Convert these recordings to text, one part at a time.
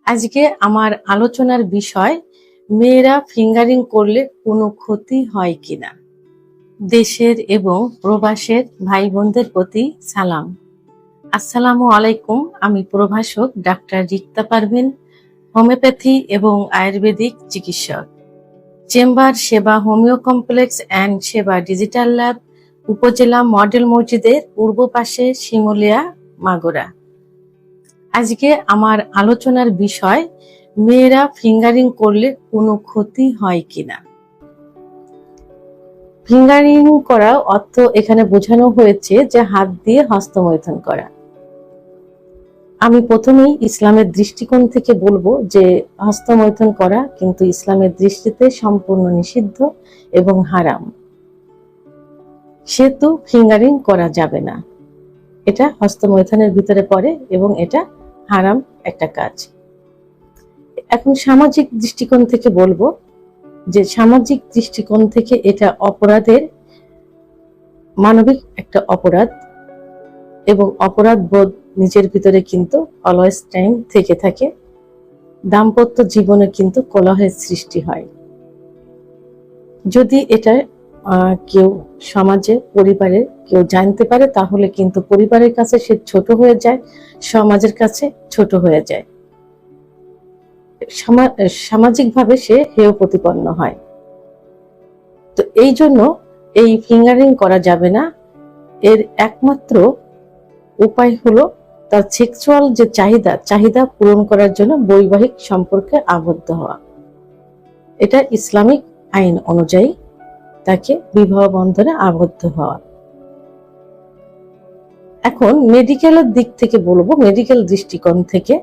আজকে আমার আলোচনার বিষয় মেয়েরা ফিঙ্গারিং করলে কোনো ক্ষতি হয় কিনা। দেশের এবং প্রবাসের ভাই বোনদের প্রতি সালাম। আসসালামু আলাইকুম। আমি প্রভাষক ডাক্তার রিক্তা পারভিন, হোমিওপ্যাথি এবং আয়ুর্বেদিক চিকিৎসক। চেম্বার সেবা হোমিও কমপ্লেক্স অ্যান্ড সেবা ডিজিটাল ল্যাব, উপজেলা মডেল মসজিদের পূর্ব পাশে, শিমুলিয়া, মাগুরা। আজকে আমার আলোচনার বিষয় মেয়েরা ফিঙ্গারিং করলে কোনো ক্ষতি হয় কিনা। ফিঙ্গারিং করা অর্থ এখানে বোঝানো হয়েছে যে হাত দিয়ে হস্তমৈথুন করা। আমি প্রথমেই ইসলামের দৃষ্টিকোণ থেকে বলবো যে হস্তমৈথুন করা কিন্তু ইসলামের দৃষ্টিতে সম্পূর্ণ নিষিদ্ধ এবং হারাম। সেহেতু ফিঙ্গারিং করা যাবে না, এটা হস্তমৈথুনের ভিতরে পড়ে এবং এটা হারাম একটা কাজ। এখন সামাজিক দৃষ্টিকোণ থেকে বলবো যে সামাজিক দৃষ্টিকোণ থেকে এটা অপরাধের মানবিক একটা অপরাধ এবং অপরাধ বোধ নিজের ভিতরে কিন্তু অলওয়েজ টাইম থেকে থাকে। দাম্পত্য জীবনে কিন্তু কলহের সৃষ্টি হয়। যদি এটা কেউ সমাজে পরিবারে কেউ জানতে পারে তাহলে কিন্তু পরিবারের কাছে সে ছোট হয়ে যায়, সমাজের কাছে ছোট হয়ে যায়, সামাজিকভাবে সে হেয় প্রতিপন্ন হয়। তো এই জন্য এই ফিঙ্গারিং করা যাবে না। এর একমাত্র উপায় হলো তার সেক্সুয়াল যে চাহিদা পূরণ করার জন্য বৈবাহিক সম্পর্কে আবদ্ধ হওয়া। এটা ইসলামিক আইন অনুযায়ী তাকে বিবাহ বন্ধনে আবদ্ধ হওয়া। এখন মেডিকেলের দিক থেকে বলবো, মেডিকেল দৃষ্টিকোণ থেকে,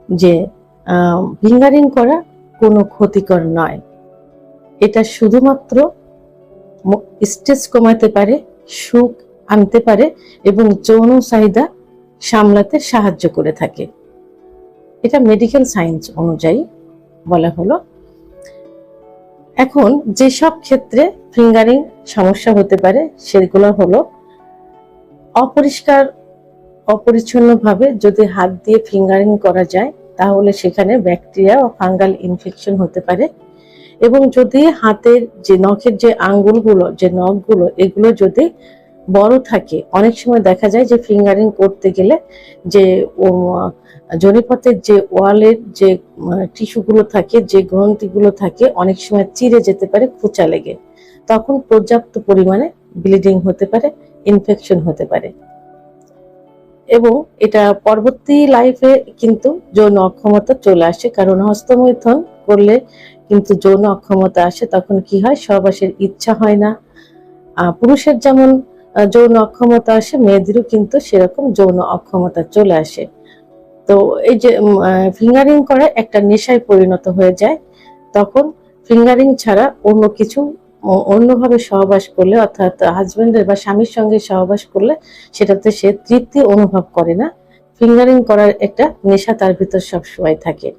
যে ফিঙ্গারিং করা কোনো ক্ষতিকর নয়। এটা শুধুমাত্র স্ট্রেস কমাতে পারে, সুখ আনতে পারে এবং যৌন চাহিদা সামলাতে সাহায্য করে থাকে। এটা মেডিকেল সায়েন্স অনুযায়ী বলা হলো। এখন যেসব ক্ষেত্রে ফিঙ্গারিং সমস্যা হতে পারে সেগুলো হলো অপরিচ্ছন্নভাবে যদি হাত দিয়ে ফিঙ্গারিং করা যায় তাহলে সেখানে ব্যাকটেরিয়া ও ফাঙ্গাল ইনফেকশন হতে পারে। এবং যদি হাতের যে নখের যে আঙ্গুলগুলো, যে নখগুলো, এগুলো যদি বড় থাকে, অনেক সময় দেখা যায় যে ফিঙ্গারিং করতে গেলে যে জনিপথের যে ওয়ালের যে টিস্যুগুলো থাকে, যে গ্রন্থিগুলো থাকে, অনেক সময় চিরে যেতে পারে খোঁচা লেগে। তখন পর্যাপ্ত পরিমাণে ব্লিডিং হতে পারে, ইনফেকশন হতে পারে এবং এটা পরবর্তী লাইফে কিন্তু যৌন অক্ষমতা চলে আসে। কারণ হস্তমৈথুন করলে কিন্তু যৌন অক্ষমতা আসে। তখন কি হয়, সহবাসের ইচ্ছা হয় না। পুরুষের যেমন যৌন অক্ষমতা আসে, মেয়েদেরও কিন্তু সেরকম যৌন অক্ষমতা চলে আসে। তো এই যে ফিঙ্গারিং করে একটা নেশায় পরিণত হয়ে যায়। তখন ফিঙ্গারিং ছাড়া অন্যভাবে সহবাস করলে, অর্থাৎ হাজবেন্ডের বা স্বামীর সঙ্গে সহবাস করলে সেটাতে সে তৃপ্তি অনুভব করে না। ফিঙ্গারিং করার একটা নেশা তার ভিতর সবসময় থাকে।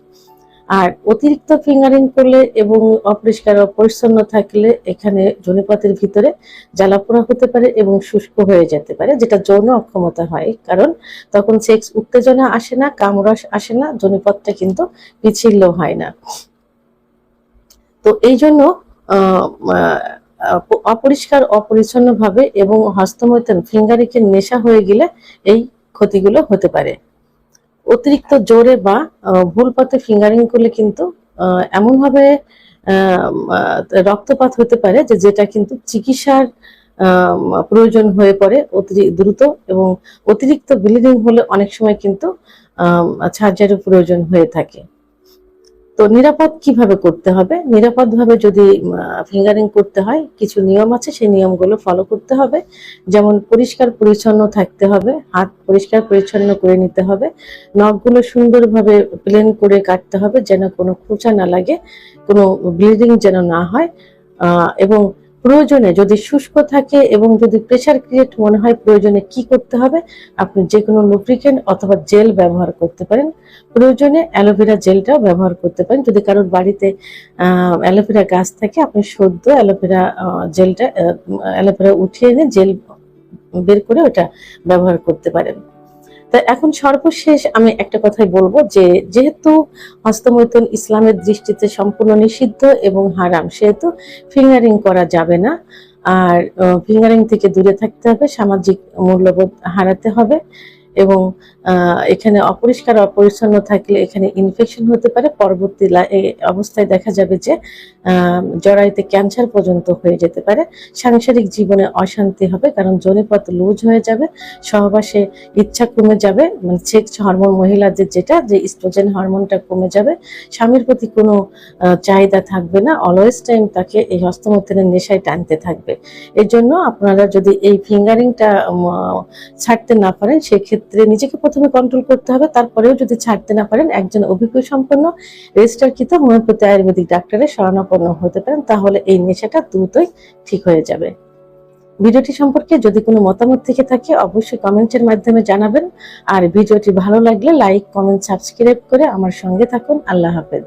আর অতিরিক্ত ফিঙ্গারিং করলে এবং অপরিষ্কার অপরিচ্ছন্ন থাকলে এখানে যৌনপথের ভিতরে জ্বালাপোড়া হতে পারে এবং শুষ্ক হয়ে যেতে পারে, যেটা যৌন অক্ষমতা হয়। কারণ তখন সেক্স উত্তেজনা আসে না, কামরস আসে না, যৌনপথটা কিন্তু পিচ্ছিল হয় না। তো এই জন্য অপরিষ্কার অপরিচ্ছন্ন ভাবে এবং হস্তমৈথুন ফিঙ্গারিং এর নেশা হয়ে গেলে এই ক্ষতিগুলো হতে পারে। অতিরিক্ত জোরে বা ভুল পথে ফিঙ্গারিং করলে কিন্তু এমনভাবে রক্তপাত হতে পারে যেটা কিন্তু চিকিৎসার প্রয়োজন হয়ে পড়ে দ্রুত, এবং অতিরিক্ত ব্লিডিং হলে অনেক সময় কিন্তু সার্জারির প্রয়োজন হয়ে থাকে। তো নিরাপদ কিভাবে করতে হবে? নিরাপদভাবে যদি ফিঙ্গারিং করতে হয়, কিছু নিয়ম আছে, সেই নিয়মগুলো ফলো করতে হবে। যেমন পরিষ্কার পরিচ্ছন্ন থাকতে হবে, হাত পরিষ্কার পরিচ্ছন্ন করে নিতে হবে, নখগুলো সুন্দরভাবে প্লেন করে কাটতে হবে যেন কোনো খোঁচা না লাগে, কোনো ব্লিডিং যেন না হয়। এবং প্রয়োজনে যদি শুষ্ক থাকে এবং যদি প্রেসার ক্রিয়েট মনে হয়, প্রয়োজনে কি করতে হবে, আপনি যে কোনো লুব্রিকেন্ট অথবা জেল ব্যবহার করতে পারেন। প্রয়োজনে অ্যালোভেরা জেলটাও ব্যবহার করতে পারেন। যদি কারোর বাড়িতে অ্যালোভেরা গাছ থাকে, আপনি সদ্য অ্যালোভেরা উঠিয়ে এনে জেল বের করে ওটা ব্যবহার করতে পারেন। তা এখন সর্বশেষ আমি একটা কথাই বলবো যে যেহেতু হস্তমৈথুন ইসলামের দৃষ্টিতে সম্পূর্ণ নিষিদ্ধ এবং হারাম, সেহেতু ফিঙ্গারিং করা যাবে না। আর ফিঙ্গারিং থেকে দূরে থাকতে হবে, সামাজিক মূল্যবোধ হারাতে হবে এবং এখানে অপরিষ্কার অপরিচ্ছন্ন থাকলে এখানে ইনফেকশন হতে পারে। পরবর্তী অবস্থায় দেখা যাবে যে জরায়ুতে ক্যান্সার পর্যন্ত হয়ে যেতে পারে। সাংসারিক জীবনে অশান্তি হবে, কারণ যোনিপথ লুজ হয়ে যাবে, সহবাসে ইচ্ছা কমে যাবে, মানে সেক্স হরমোন মহিলাদের যেটা, যে ইস্ট্রোজেন হরমোনটা কমে যাবে, স্বামীর প্রতি কোনো চাহিদা থাকবে না, অলওয়েজ টাইম তাকে এই হস্তমৈথুনের নেশায় টানতে থাকবে। এর জন্য আপনারা যদি এই ফিঙ্গারিংটা ছাড়তে না পারেন, সেক্ষেত্রে নিজেকে প্রথমে কন্ট্রোল করতে হবে। তারপরেও যদি ছাড়তে না পারেন, একজন অভিজ্ঞ সম্পন্ন রেজিস্টারকৃত হোমিওপ্যাথি আয়ুর্বেদিক ডাক্তারের শরণাপন্ন হতে পারেন, তাহলে এই নেশাটা দ্রুতই ঠিক হয়ে যাবে। ভিডিওটি সম্পর্কে যদি কোনো মতামত থেকে থাকে অবশ্যই কমেন্টের মাধ্যমে জানাবেন। আর ভিডিওটি ভালো লাগলে লাইক, কমেন্ট, সাবস্ক্রাইব করে আমার সঙ্গে থাকুন। আল্লাহ হাফেজ।